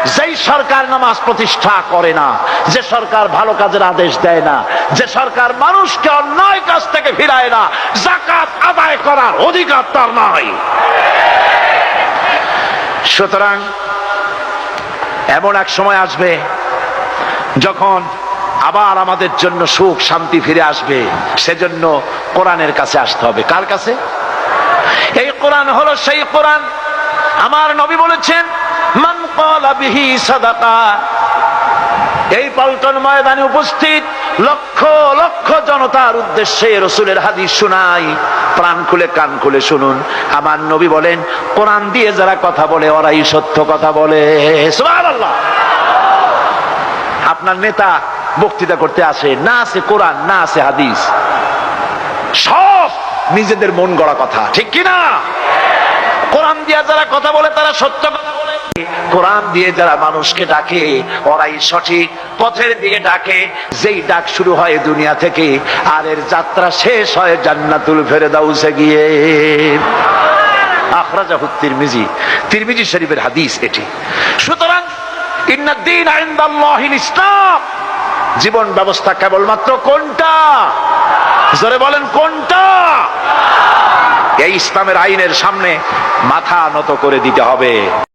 যেই সরকার নামাজ প্রতিষ্ঠা করে না, যে সরকার ভালো কাজের আদেশ দেয় না, যে সরকার মানুষকে অন্যায় কাজ থেকে ফিরায় না, যাকাত আদায় করার অধিকার তার নাই। সুতরাং এমন এক সময় আসবে যখন আবার আমাদের জন্য সুখ শান্তি ফিরে আসবে। সেজন্য কোরআনের কাছে আসতে হবে। কার কাছে? এই কোরআন হলো সেই কোরআন। আমার নবী বলেছেন, মান ক্বালা বিহি সাদাকা। এই পল্টন ময়দানে উপস্থিত লক্ষ লক্ষ জনতার উদ্দেশ্যে রাসূলের হাদিস শোনাই, প্রাণ খুলে কান খুলে শুনুন। আমার নবী বলেন, কোরআন দিয়ে যারা কথা বলে ওরাই সত্য কথা বলে। সুবহানাল্লাহ। আপনার নেতা বক্তৃতা করতে আসে, না আছে কোরআন, না আছে হাদিস, সব নিজেদের মন গড়া কথা, ঠিক কিনা? কোরআন দিয়ে যারা কথা বলে তারা সত্য কথা বলে, কোরআন দিয়ে যারা মানুষকে ডাকে ওরাই সঠিক পথের দিকে ডাকে। যেই ডাক শুরু হয় দুনিয়া থেকে, আর এর যাত্রা শেষ হয় জান্নাতুল ফেরদাউসে গিয়ে। আখরাজাহু তিরমিজি, তিরমিজি শরীফের হাদিস এটি। সুতরাং ইন্নাদ-দীন ইনদাল্লাহিল ইসলাম। জীবন ব্যবস্থা কেবলমাত্র কোনটা? জোরে বলেন, কোনটা? এই ইসলামের আইনের সামনে মাথা নত করে দিতে হবে।